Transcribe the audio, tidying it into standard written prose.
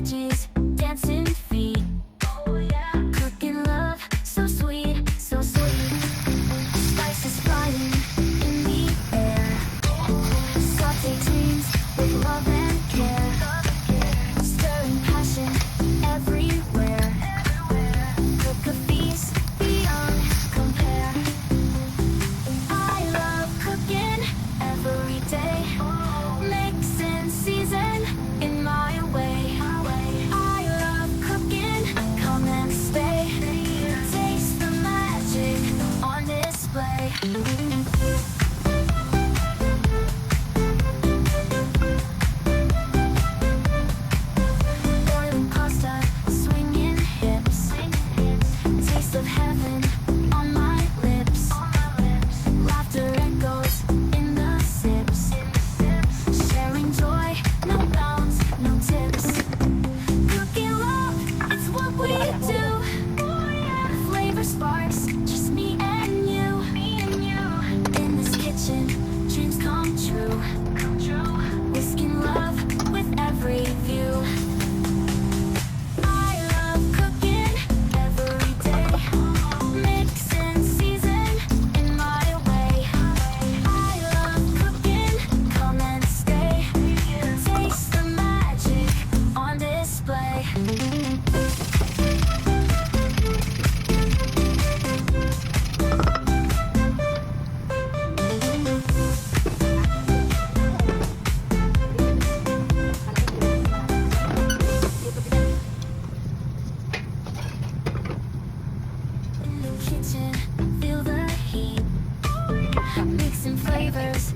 veggies, dancing feet. Oh yeah. Cooking love, so sweet, so sweet. Spices flying in the air. Saute dreams with love and care. Stirring passion everywhere. Cook a feast beyond compare. I love cooking every day. Mix and season in my way. I love cooking, come and stay. Taste the magic on display. Boiling pasta, swinging hips. Taste of heaven on my lips. Laughter echoes in the sips. Sharing joy, no bounds, no tips. Cooking love, it's what we do. Flavor sparks, just me and you. In this kitchen, dreams come true. Whisking love with every view. I love cooking every day. Mix and season in my way. I love cooking, come and stay. Taste the magic on display. In the kitchen, feel the heat. Mixing flavors,